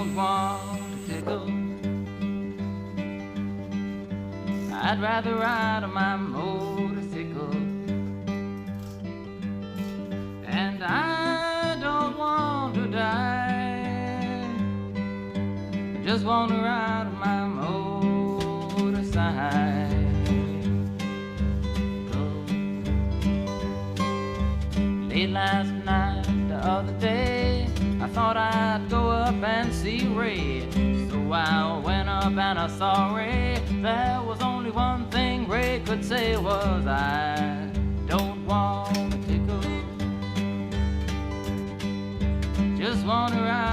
don't want to tickle. I'd rather ride on my motorcycle. And I don't want to die, I just want to ride on my motorcycle. Late last night, the other day, I thought I'd go up and see Ray. So I went up and I saw Ray. There was only one thing Ray could say was, I don't want to tickle, just want to ride